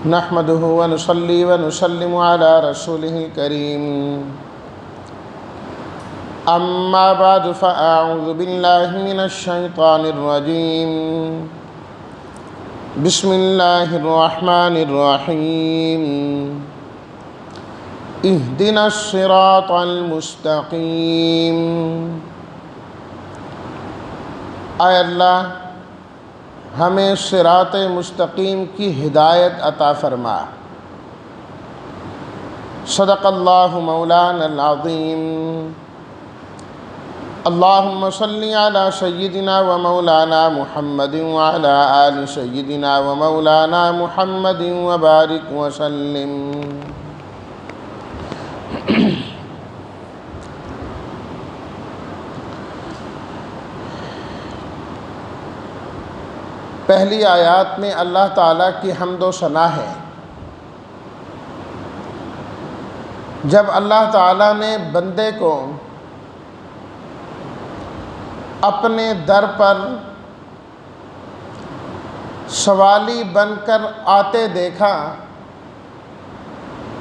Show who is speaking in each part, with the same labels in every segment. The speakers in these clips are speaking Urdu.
Speaker 1: نحمده ونصلي ونسلم على رسوله الكريم أما بعد فأعوذ بالله من الشيطان الرجيم بسم الله الرحمن الرحيم اهدنا الصراط المستقيم۔ اے اللہ ہمیں صراط مستقیم کی ہدایت عطا فرما۔ صدق اللہ مولانا العظیم۔ اللہم صلی علی سیدنا و مولانا محمد وعلی آل سیدنا و مولانا محمد وبارک وسلم۔ پہلی آیات میں اللہ تعالیٰ کی حمد و ثنا ہے۔ جب اللہ تعالیٰ نے بندے کو اپنے در پر سوالی بن کر آتے دیکھا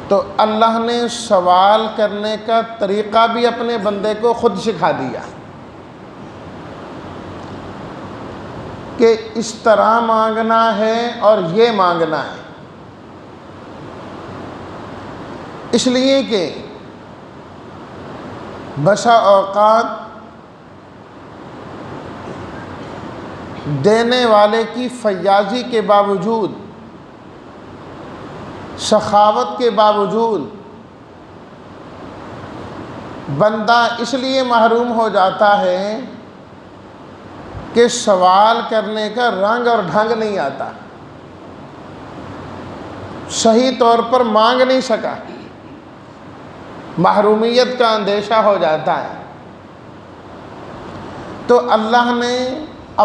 Speaker 1: تو اللہ نے سوال کرنے کا طریقہ بھی اپنے بندے کو خود سکھا دیا کہ اس طرح مانگنا ہے اور یہ مانگنا ہے، اس لیے کہ بسا اوقات دینے والے کی فیاضی کے باوجود، سخاوت کے باوجود بندہ اس لیے محروم ہو جاتا ہے کہ سوال کرنے کا رنگ اور ڈھنگ نہیں آتا، صحیح طور پر مانگ نہیں سکا، محرومیت کا اندیشہ ہو جاتا ہے۔ تو اللہ نے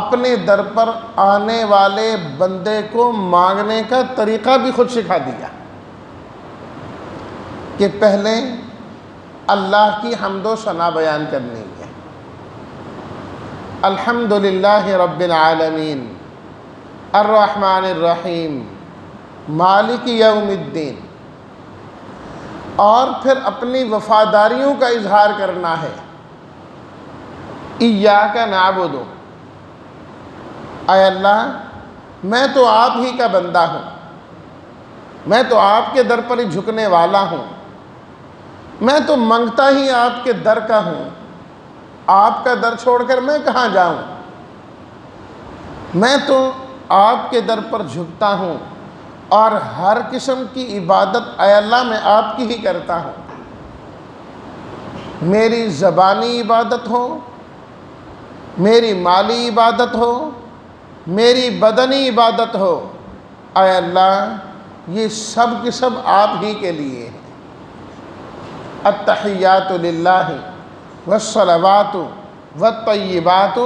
Speaker 1: اپنے در پر آنے والے بندے کو مانگنے کا طریقہ بھی خود سکھا دیا کہ پہلے اللہ کی حمد و ثنا بیان کرنی ہے۔ الحمدللہ رب العالمین الرحمن الرحیم مالک یوم الدین، اور پھر اپنی وفاداریوں کا اظہار کرنا ہے۔ ایاک نعبد، اے اللہ میں تو آپ ہی کا بندہ ہوں، میں تو آپ کے در پر ہی جھکنے والا ہوں، میں تو منگتا ہی آپ کے در کا ہوں، آپ کا در چھوڑ کر میں کہاں جاؤں، میں تو آپ کے در پر جھکتا ہوں اور ہر قسم کی عبادت اے اللہ میں آپ کی ہی کرتا ہوں، میری زبانی عبادت ہو، میری مالی عبادت ہو، میری بدنی عبادت ہو، اے اللہ یہ سب کے سب آپ ہی کے لیے ہیں۔ التحیات للہ والصلوات والطیبات،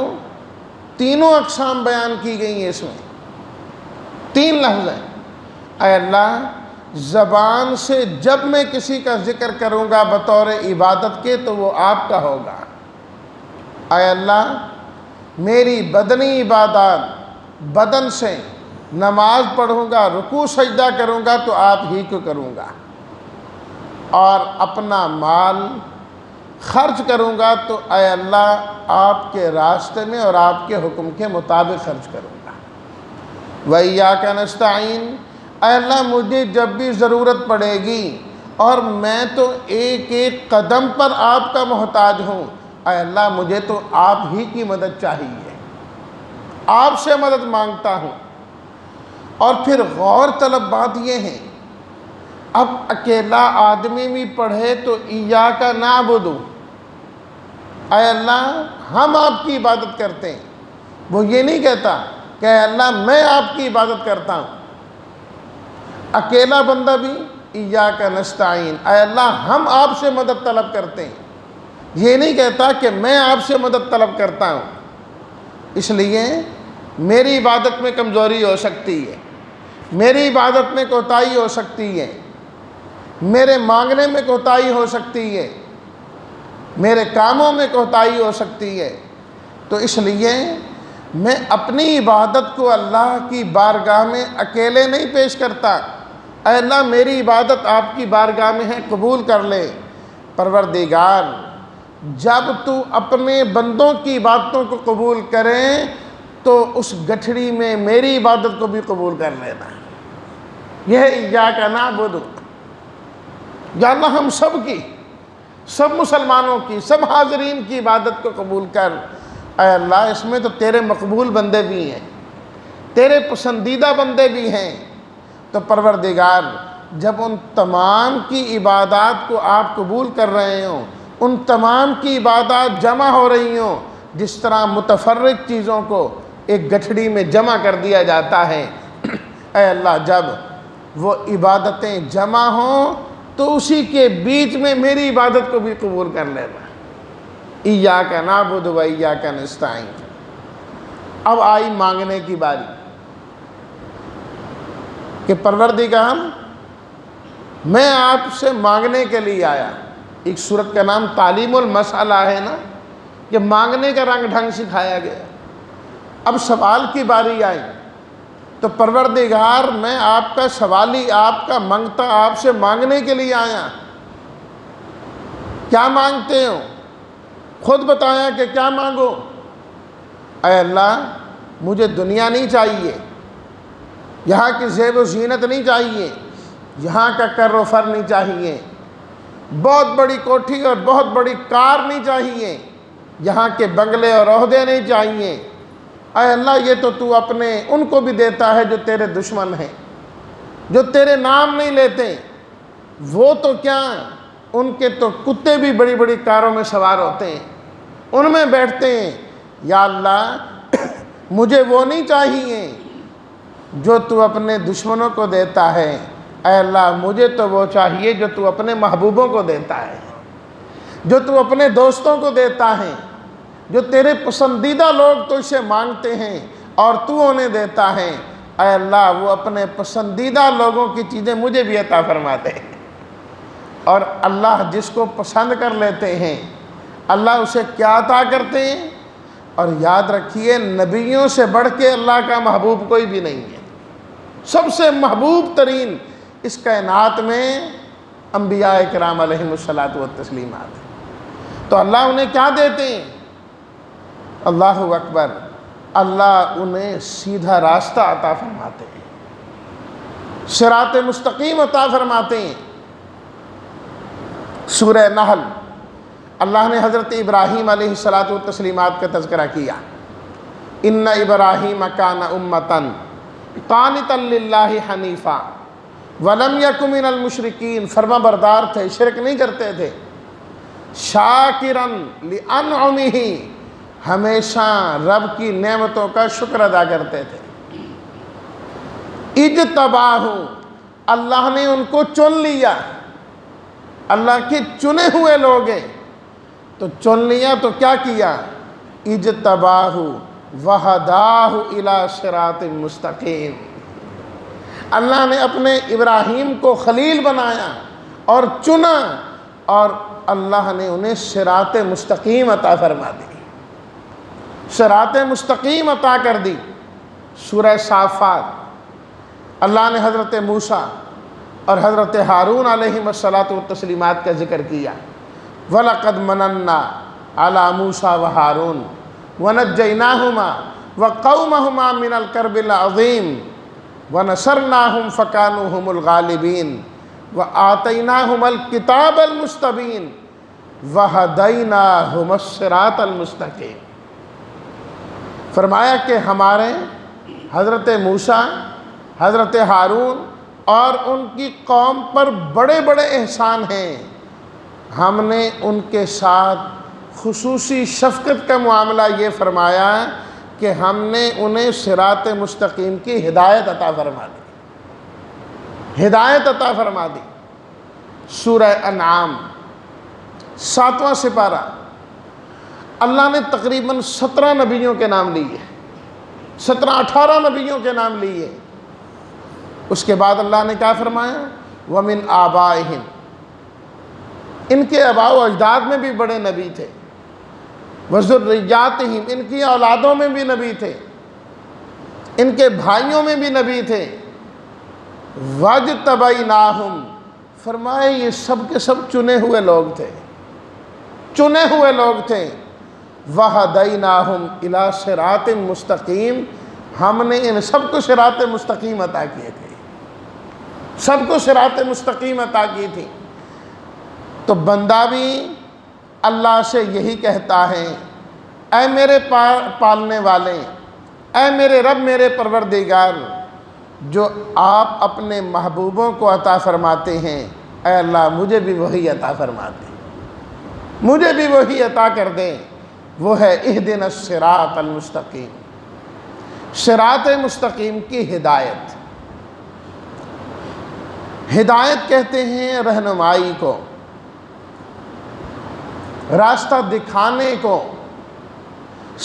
Speaker 1: تینوں اقسام بیان کی گئی ہیں، اس میں 3 لفظ ہیں۔ اے اللہ زبان سے جب میں کسی کا ذکر کروں گا بطور عبادت کے تو وہ آپ کا ہوگا۔ اے اللہ میری بدنی عبادات، بدن سے نماز پڑھوں گا، رکوع سجدہ کروں گا تو آپ ہی کو کروں گا، اور اپنا مال خرچ کروں گا تو اے اللہ آپ کے راستے میں اور آپ کے حکم کے مطابق خرچ کروں گا۔ وَإِيَّاكَ نَسْتَعِينُ، اے اللہ مجھے جب بھی ضرورت پڑے گی اور میں تو ایک ایک قدم پر آپ کا محتاج ہوں، اے اللہ مجھے تو آپ ہی کی مدد چاہیے، آپ سے مدد مانگتا ہوں۔ اور پھر غور طلب بات یہ ہے، اب اکیلا آدمی بھی پڑھے تو ایاک نعبد، اے اللہ ہم آپ کی عبادت کرتے ہیں، وہ یہ نہیں کہتا کہ اے اللہ میں آپ کی عبادت کرتا ہوں۔ اکیلا بندہ بھی ایاک نستعین، اے اللہ ہم آپ سے مدد طلب کرتے ہیں، یہ نہیں کہتا کہ میں آپ سے مدد طلب کرتا ہوں۔ اس لیے میری عبادت میں کمزوری ہو سکتی ہے، میری عبادت میں کوتاہی ہو سکتی ہے، میرے مانگنے میں کوتاہی ہو سکتی ہے، میرے کاموں میں کوتاہی ہو سکتی ہے، تو اس لیے میں اپنی عبادت کو اللہ کی بارگاہ میں اکیلے نہیں پیش کرتا، اے اللہ میری عبادت آپ کی بارگاہ میں ہے، قبول کر لے۔ پروردگار جب تو اپنے بندوں کی عبادتوں کو قبول کرے تو اس گٹھڑی میں میری عبادت کو بھی قبول کر لینا۔ یہ ایاک نعبد، یا اللہ ہم سب کی، سب مسلمانوں کی، سب حاضرین کی عبادت کو قبول کر۔ اے اللہ اس میں تو تیرے مقبول بندے بھی ہیں، تیرے پسندیدہ بندے بھی ہیں، تو پروردگار جب ان تمام کی عبادات کو آپ قبول کر رہے ہوں، ان تمام کی عبادات جمع ہو رہی ہوں، جس طرح متفرق چیزوں کو ایک گٹھڑی میں جمع کر دیا جاتا ہے، اے اللہ جب وہ عبادتیں جمع ہوں تو اسی کے بیچ میں میری عبادت کو بھی قبول کر لینا۔ ایاک نعبد و ایاک نستعین۔ اب آئی مانگنے کی باری کہ پروردگار میں آپ سے مانگنے کے لیے آیا۔ ایک سورت کا نام تعلیم المسئلہ ہے نا، کہ مانگنے کا رنگ ڈھنگ سکھایا گیا۔ اب سوال کی باری آئی تو پروردگار میں آپ کا سوالی، آپ کا منگتا، آپ سے مانگنے کے لیے آیا۔ کیا مانگتے ہو؟ خود بتایا کہ کیا مانگو۔ اے اللہ مجھے دنیا نہیں چاہیے، یہاں کی زیب و زینت نہیں چاہیے، یہاں کا کر و فر نہیں چاہیے، بہت بڑی کوٹھی اور بہت بڑی کار نہیں چاہیے، یہاں کے بنگلے اور عہدے نہیں چاہیے۔ اے اللہ یہ تو اپنے ان کو بھی دیتا ہے جو تیرے دشمن ہیں، جو تیرے نام نہیں لیتے۔ وہ تو کیا، ان کے تو کتے بھی بڑی بڑی کاروں میں سوار ہوتے ہیں، ان میں بیٹھتے ہیں۔ یا اللہ مجھے وہ نہیں چاہیے جو تو اپنے دشمنوں کو دیتا ہے، اے اللہ مجھے تو وہ چاہیے جو تو اپنے محبوبوں کو دیتا ہے، جو تو اپنے دوستوں کو دیتا ہے، جو تیرے پسندیدہ لوگ تو اسے مانگتے ہیں اور تو انہیں دیتا ہے۔ اے اللہ وہ اپنے پسندیدہ لوگوں کی چیزیں مجھے بھی عطا فرماتے ہیں، اور اللہ جس کو پسند کر لیتے ہیں اللہ اسے کیا عطا کرتے ہیں۔ اور یاد رکھیے نبیوں سے بڑھ کے اللہ کا محبوب کوئی بھی نہیں ہے، سب سے محبوب ترین اس کائنات میں انبیاء کرام علیہم الصلاۃ والتسلیمات۔ تو اللہ انہیں کیا دیتے ہیں؟ اللہ اکبر، اللہ انہیں سیدھا راستہ عطا فرماتے ہیں، صراط مستقیم عطا فرماتے ہیں۔ سورہ نحل اللہ نے حضرت ابراہیم علیہ الصلاۃ والتسلیمات کا تذکرہ کیا۔ ان ابراہیم کان امۃ قانتا للہ حنیفا ولم یک من المشرکین، فرما بردار تھے، شرک نہیں کرتے تھے، شاکرا لانعمہ، ہمیشہ رب کی نعمتوں کا شکر ادا کرتے تھے۔ اجتباہ، اللہ نے ان کو چن لیا، اللہ کے چنے ہوئے لوگ ہیں، تو چن لیا تو کیا کیا؟ اجتباہ وہداہ الی صراط مستقیم، اللہ نے اپنے ابراہیم کو خلیل بنایا اور چنا، اور اللہ نے انہیں صراط مستقیم عطا فرما دی، صراط مستقیم عطا کر دی۔ سورہ صافات اللہ نے حضرت موسیٰ اور حضرت ہارون علیہم الصلاۃ والتسلیمات کا ذکر کیا۔ وَلَقَدْ مَنَنَّا عَلَى مُوسَىٰ وَهَارُونَ وَنَجَّيْنَاهُمَا وَقَوْمَهُمَا مِنَ الْكَرْبِ الْعَظِيمِ وَنَصَرْنَاهُمْ فَكَانُوا هُمُ الْغَالِبِينَ وَآتَيْنَاهُمَا الْكِتَابَ الْمُسْتَبِينَ وَهَدَيْنَاهُمَا الصِّرَاطَ الْمُسْتَقِيمَ۔ فرمایا کہ ہمارے حضرت موسیٰ، حضرت ہارون اور ان کی قوم پر بڑے بڑے احسان ہیں، ہم نے ان کے ساتھ خصوصی شفقت کا معاملہ یہ فرمایا کہ ہم نے انہیں صراط مستقیم کی ہدایت عطا فرما دی، ہدایت عطا فرما دی۔ سورہ انعام 7واں سپارہ، اللہ نے تقریباً 17 نبیوں کے نام لیے، 17-18 نبیوں کے نام لیے۔ اس کے بعد اللہ نے کیا فرمایا؟ وَمِنْ آبائِهِمْ، ان کے آباء و اجداد میں بھی بڑے نبی تھے، وَذُرِّيَّاتِهِمْ، ان کی اولادوں میں بھی نبی تھے، ان کے بھائیوں میں بھی نبی تھے، وَاجْتَبَيْنَاهُمْ، فرمائے یہ سب کے سب چنے ہوئے لوگ تھے، چنے ہوئے لوگ تھے۔ وَهَدَيْنَاهُمْ إِلَىٰ صِرَاطٍ مُسْتَقِيم، ہم نے ان سب کو صراط مستقیم عطا کیے تھے، سب کو صراط مستقیم عطا کی تھی۔ تو بندہ بھی اللہ سے یہی کہتا ہے، اے میرے پالنے والے، اے میرے رب، میرے پروردگار، جو آپ اپنے محبوبوں کو عطا فرماتے ہیں، اے اللہ مجھے بھی وہی عطا فرما دیں، مجھے بھی وہی عطا کر دیں۔ وہ ہے اہدنا الصراط المستقیم، صراط مستقیم کی ہدایت۔ ہدایت کہتے ہیں رہنمائی کو، راستہ دکھانے کو،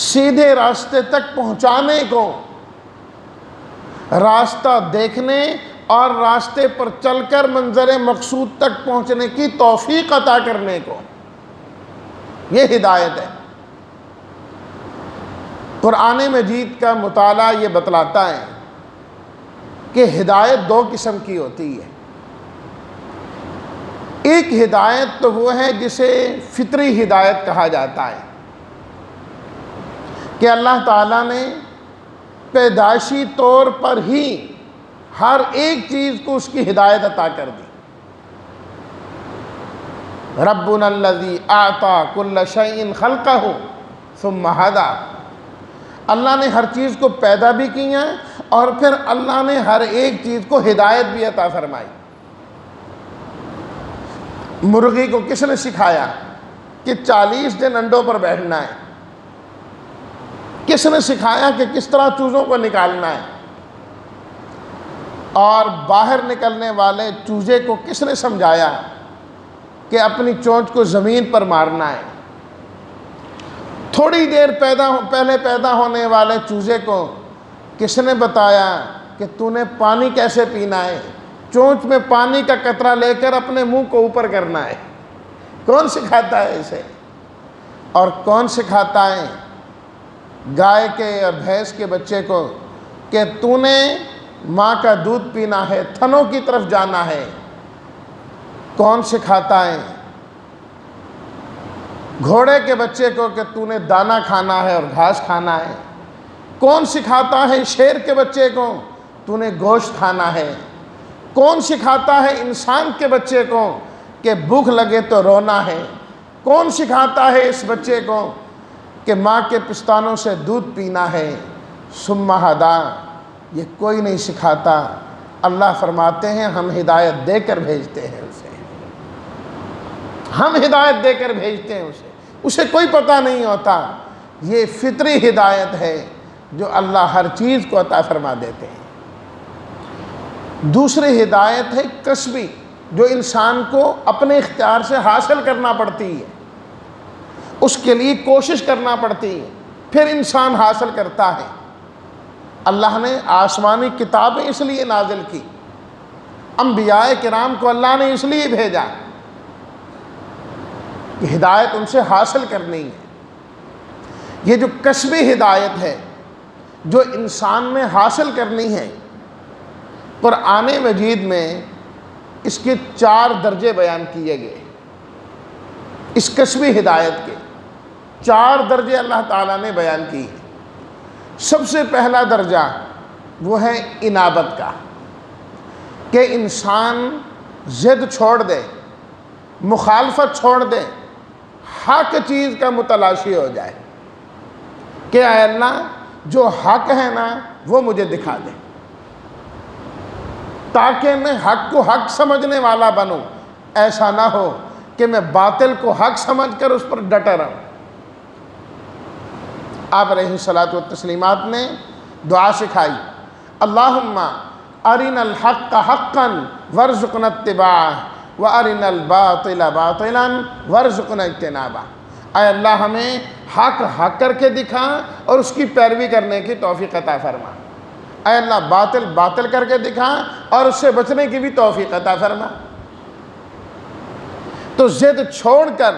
Speaker 1: سیدھے راستے تک پہنچانے کو، راستہ دیکھنے اور راستے پر چل کر منظر مقصود تک پہنچنے کی توفیق عطا کرنے کو، یہ ہدایت ہے۔ قرآن مجید کا مطالعہ یہ بتلاتا ہے کہ ہدایت دو قسم کی ہوتی ہے۔ ایک ہدایت تو وہ ہے جسے فطری ہدایت کہا جاتا ہے کہ اللہ تعالیٰ نے پیدائشی طور پر ہی ہر ایک چیز کو اس کی ہدایت عطا کر دی۔ ربنا الذی اعطی کل شیء خلقہ ثم ہدی، اللہ نے ہر چیز کو پیدا بھی کیا اور پھر اللہ نے ہر ایک چیز کو ہدایت بھی عطا فرمائی۔ مرغی کو کس نے سکھایا کہ 40 دن انڈوں پر بیٹھنا ہے؟ کس نے سکھایا کہ کس طرح چوزوں کو نکالنا ہے؟ اور باہر نکلنے والے چوزے کو کس نے سمجھایا کہ اپنی چونچ کو زمین پر مارنا ہے؟ تھوڑی دیر پہلے پیدا ہونے والے چوزے کو کس نے بتایا کہ تو نے پانی کیسے پینا ہے؟ چونچ میں پانی کا قطرہ لے کر اپنے منہ کو اوپر کرنا ہے۔ کون سکھاتا ہے اسے؟ اور کون سکھاتا ہے گائے کے اور بھینس کے بچے کو کہ تو نے ماں کا دودھ پینا ہے، تھنوں کی طرف جانا ہے؟ کون سکھاتا ہے گھوڑے کے بچے کو کہ تو نے دانہ کھانا ہے اور گھاس کھانا ہے؟ کون سکھاتا ہے شیر کے بچے کو تو نے گوشت کھانا ہے؟ کون سکھاتا ہے انسان کے بچے کو کہ بھوک لگے تو رونا ہے؟ کون سکھاتا ہے اس بچے کو کہ ماں کے پستانوں سے دودھ پینا ہے؟ ثم ہدی، یہ کوئی نہیں سکھاتا۔ اللہ فرماتے ہیں ہم ہدایت دے کر بھیجتے ہیں اسے، ہم ہدایت دے کر بھیجتے ہیں اسے کوئی پتہ نہیں ہوتا۔ یہ فطری ہدایت ہے جو اللہ ہر چیز کو عطا فرما دیتے ہیں۔ دوسری ہدایت ہے کسبی، جو انسان کو اپنے اختیار سے حاصل کرنا پڑتی ہے، اس کے لیے کوشش کرنا پڑتی ہے، پھر انسان حاصل کرتا ہے۔ اللہ نے آسمانی کتابیں اس لیے نازل کی، انبیاء کرام کو اللہ نے اس لیے بھیجا کہ ہدایت ان سے حاصل کرنی ہے۔ یہ جو کسبی ہدایت ہے جو انسان نے حاصل کرنی ہے، قرآن مجید میں اس کے 4 درجے بیان کیے گئے۔ اس کسبی ہدایت کے 4 درجے اللہ تعالیٰ نے بیان کیے۔ سب سے پہلا درجہ وہ ہے انابت کا، کہ انسان ضد چھوڑ دے، مخالفت چھوڑ دے، حق چیز کا متلاشی ہو جائے کہ اے اللہ جو حق ہے نا وہ مجھے دکھا دے، تاکہ میں حق کو حق سمجھنے والا بنوں۔ ایسا نہ ہو کہ میں باطل کو حق سمجھ کر اس پر ڈٹا رہوں۔ آپ علیہ الصلاۃ والتسلیمات نے دعا سکھائی، اللہم ارنا الحق حقا وارزقنا اتباعہ وارنا الباطل باطلا وارزقنا اجتنابہ۔ اے اللہ ہمیں حق حق کر کے دکھا اور اس کی پیروی کرنے کی توفیق عطا فرما۔ اے اللہ باطل باطل کر کے دکھا اور اس سے بچنے کی بھی توفیق عطا فرما۔ تو ضد چھوڑ کر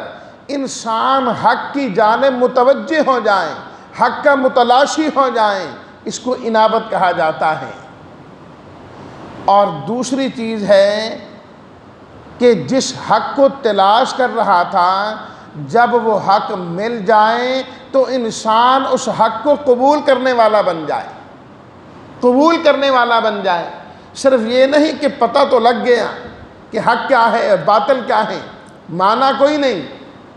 Speaker 1: انسان حق کی جانب متوجہ ہو جائیں، حق کا متلاشی ہو جائیں، اس کو انابت کہا جاتا ہے۔ اور دوسری چیز ہے کہ جس حق کو تلاش کر رہا تھا جب وہ حق مل جائے تو انسان اس حق کو قبول کرنے والا بن جائے، قبول کرنے والا بن جائے۔ صرف یہ نہیں کہ پتہ تو لگ گیا کہ حق کیا ہے باطل کیا ہے، مانا کوئی نہیں۔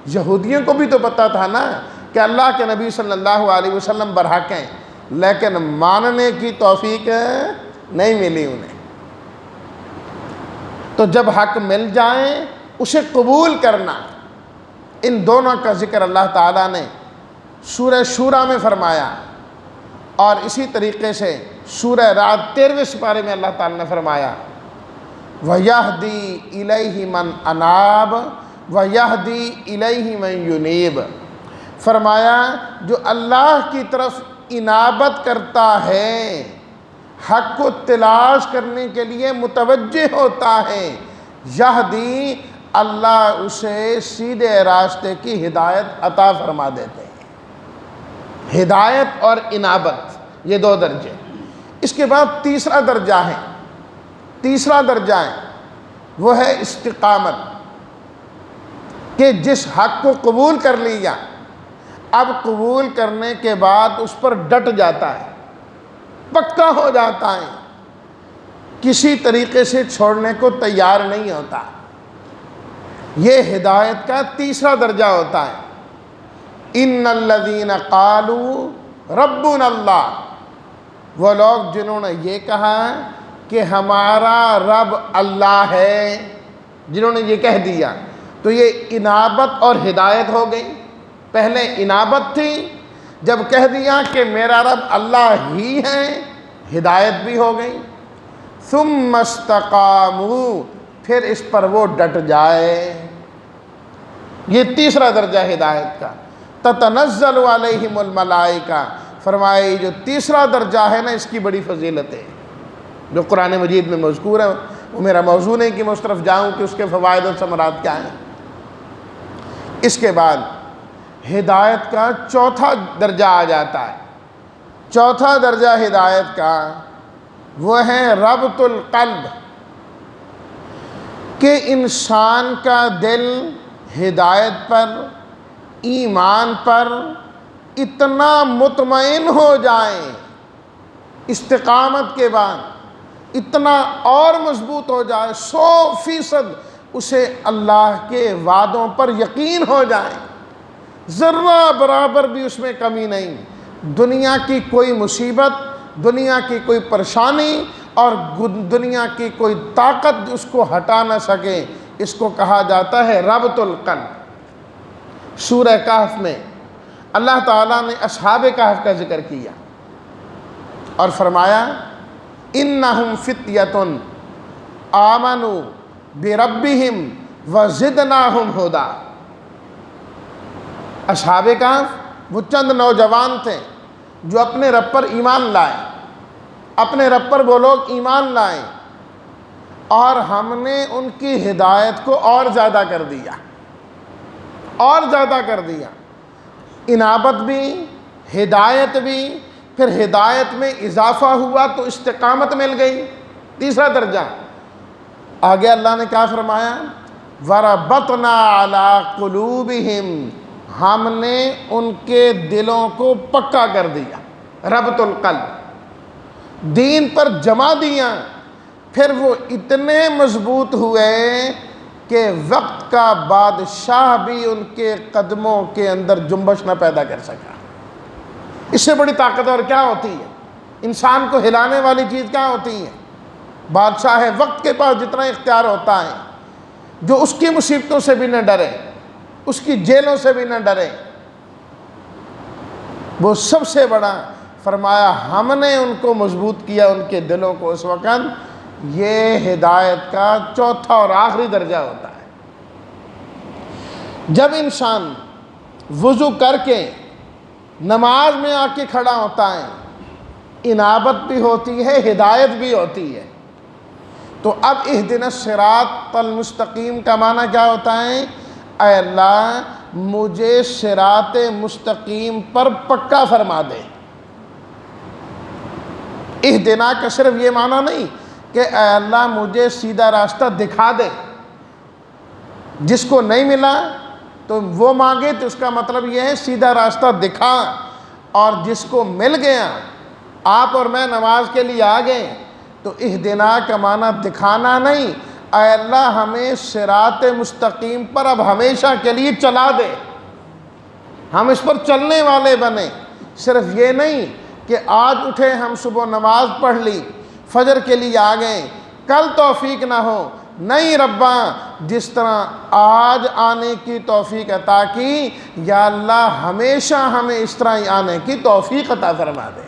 Speaker 1: یہودیوں کو بھی تو پتہ تھا نا کہ اللہ کے نبی صلی اللہ علیہ وسلم برحق ہیں، لیکن ماننے کی توفیق نہیں ملی انہیں۔ تو جب حق مل جائے اسے قبول کرنا، ان دونوں کا ذکر اللہ تعالیٰ نے سورہ شورى میں فرمایا، اور اسی طریقے سے سورہ رعد 13ویں سپارے میں اللہ تعالیٰ نے فرمایا وَيَهْدِي إِلَيْهِ مَنْ أَنَابَ وَيَهْدِي إِلَيْهِ مَنْ يُنِيبُ، فرمایا جو اللہ کی طرف انابت کرتا ہے، حق کو تلاش کرنے کے لیے متوجہ ہوتا ہے، یہدی، اللہ اسے سیدھے راستے کی ہدایت عطا فرما دیتے ہیں۔ ہدایت اور انابت یہ دو درجے۔ اس کے بعد تیسرا درجہ ہے، تیسرا درجہ ہے وہ ہے استقامت، کہ جس حق کو قبول کر لیا اب قبول کرنے کے بعد اس پر ڈٹ جاتا ہے، پکا ہو جاتا ہے، کسی طریقے سے چھوڑنے کو تیار نہیں ہوتا۔ یہ ہدایت کا تیسرا درجہ ہوتا ہے۔ ان الذین قالوا ربنا اللہ، وہ لوگ جنہوں نے یہ کہا کہ ہمارا رب اللہ ہے، جنہوں نے یہ کہہ دیا، تو یہ انابت اور ہدایت ہو گئی۔ پہلے انابت تھی، جب کہہ دیا کہ میرا رب اللہ ہی ہے، ہدایت بھی ہو گئی۔ ثم استقاموا، پھر اس پر وہ ڈٹ جائے، یہ تیسرا درجہ ہدایت کا۔ تتنزل علیہم الملائکہ، فرمائے جو تیسرا درجہ ہے نا اس کی بڑی فضیلت ہے، جو قرآن مجید میں مذکور ہے۔ وہ میرا موضوع نہیں کہ میں اس طرف جاؤں کہ اس کے فوائد و ثمرات کیا ہیں۔ اس کے بعد ہدایت کا چوتھا درجہ آ جاتا ہے۔ چوتھا درجہ ہدایت کا وہ ہے ربط القلب، کہ انسان کا دل ہدایت پر، ایمان پر اتنا مطمئن ہو جائے، استقامت کے بعد اتنا اور مضبوط ہو جائے، 100% اسے اللہ کے وعدوں پر یقین ہو جائے، ذرہ برابر بھی اس میں کمی نہیں۔ دنیا کی کوئی مصیبت، دنیا کی کوئی پریشانی اور دنیا کی کوئی طاقت اس کو ہٹا نہ سکے، اس کو کہا جاتا ہے ربط القلب۔ سورہ کہف میں اللہ تعالیٰ نے اصحاب کہف کا ذکر کیا اور فرمایا انہم فتیۃ آمنوا بربہم وزدناہم ہدی۔ اصحاب کہف وہ چند نوجوان تھے جو اپنے رب پر ایمان لائے، اپنے رب پر وہ لوگ ایمان لائے، اور ہم نے ان کی ہدایت کو اور زیادہ کر دیا، اور زیادہ کر دیا۔ انابت بھی، ہدایت بھی، پھر ہدایت میں اضافہ ہوا تو استقامت مل گئی، تیسرا درجہ۔ آگے اللہ نے کیا فرمایا؟ وَرَبَطْنَا عَلَىٰ قُلُوبِهِمْ، ہم نے ان کے دلوں کو پکا کر دیا، ربط القلب، دین پر جما دیا، پھر وہ اتنے مضبوط ہوئے کہ وقت کا بادشاہ بھی ان کے قدموں کے اندر جنبش نہ پیدا کر سکا۔ اس سے بڑی طاقت اور کیا ہوتی ہے؟ انسان کو ہلانے والی چیز کیا ہوتی ہے؟ بادشاہ ہے، وقت کے پاس جتنا اختیار ہوتا ہے، جو اس کی مصیبتوں سے بھی نہ ڈرے، اس کی جیلوں سے بھی نہ ڈرے، وہ سب سے بڑا۔ فرمایا ہم نے ان کو مضبوط کیا، ان کے دلوں کو اس وقت۔ یہ ہدایت کا چوتھا اور آخری درجہ ہوتا ہے۔ جب انسان وضو کر کے نماز میں آ کے کھڑا ہوتا ہے، انابت بھی ہوتی ہے، ہدایت بھی ہوتی ہے، تو اب اہدنا الصراط المستقیم کا معنی کیا ہوتا ہے؟ اے اللہ مجھے صراط مستقیم پر پکا فرما دے۔ اہدنا کا صرف یہ معنی نہیں کہ اے اللہ مجھے سیدھا راستہ دکھا دے۔ جس کو نہیں ملا تو وہ مانگے تو اس کا مطلب یہ ہے سیدھا راستہ دکھا، اور جس کو مل گیا، آپ اور میں نماز کے لیے آ گئے، تو اہدنا کا معنی دکھانا نہیں، اے اللہ ہمیں صراط مستقیم پر اب ہمیشہ کے لیے چلا دے، ہم اس پر چلنے والے بنیں۔ صرف یہ نہیں کہ آج اٹھے ہم صبح نماز پڑھ لی، فجر کے لیے آ گئے، کل توفیق نہ ہو، نہیں ربا جس طرح آج آنے کی توفیق عطا کی، یا اللہ ہمیشہ ہمیں اس طرح ہی آنے کی توفیق عطا فرما دے۔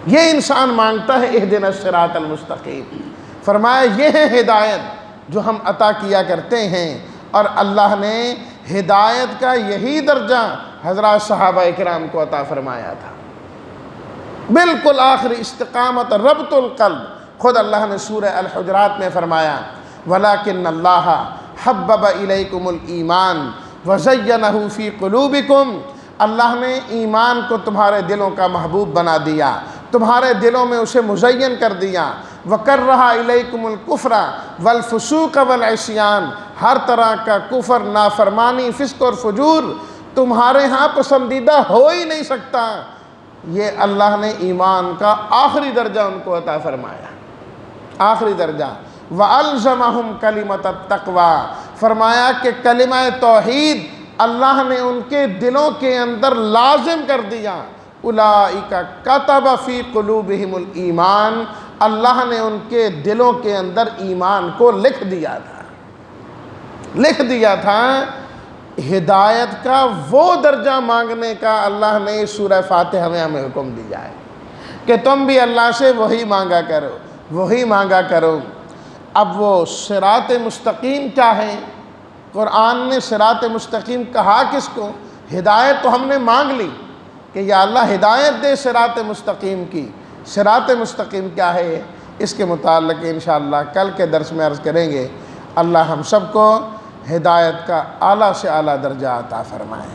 Speaker 1: یہ انسان مانگتا ہے اہدنا الصراط المستقیم۔ فرمایا یہ ہے ہدایت جو ہم عطا کیا کرتے ہیں، اور اللہ نے ہدایت کا یہی درجہ حضرات صحابہ کرام کو عطا فرمایا تھا، بالکل آخری استقامت، ربط القلب۔ خود اللہ نے سورہ الحجرات میں فرمایا وَلَكِنَّ اللَّهَ حَبَّبَ إِلَيْكُمُ الْإِيمَانَ وَزَيَّنَهُ فِي قُلُوبِكُمْ، اللہ نے ایمان کو تمہارے دلوں کا محبوب بنا دیا، تمہارے دلوں میں اسے مزین کر دیا۔ وَكَرَّهَ إِلَيْكُمُ الْكُفْرَ وَالْفُسُوقَ وَالْعِصْيَانَ، ہر طرح کا کفر، نافرمانی، فسق اور فجور تمہارے ہاں پسندیدہ ہو ہی نہیں سکتا۔ یہ اللہ نے ایمان کا آخری درجہ ان کو عطا فرمایا، آخری درجہ۔ وَأَلْزَمَهُمْ كَلِمَةَ التَّقْوَى، فرمایا کہ کلمہ توحید اللہ نے ان کے دلوں کے اندر لازم کر دیا۔ اولئک کتب فی قلوبہم الایمان، اللہ نے ان کے دلوں کے اندر ایمان کو لکھ دیا تھا، لکھ دیا تھا۔ ہدایت کا وہ درجہ مانگنے کا اللہ نے سورہ فاتحہ میں ہمیں حکم دیا ہے کہ تم بھی اللہ سے وہی مانگا کرو، وہی مانگا کرو۔ اب وہ صراط مستقیم کیا ہے؟ قرآن نے صراط مستقیم کہا کس کو؟ ہدایت تو ہم نے مانگ لی کہ یا اللہ ہدایت دے صراط مستقیم کی۔ صراط مستقیم کیا ہے اس کے متعلق انشاءاللہ کل کے درس میں عرض کریں گے۔ اللہ ہم سب کو ہدایت کا اعلیٰ سے اعلیٰ درجہ عطا فرمائے۔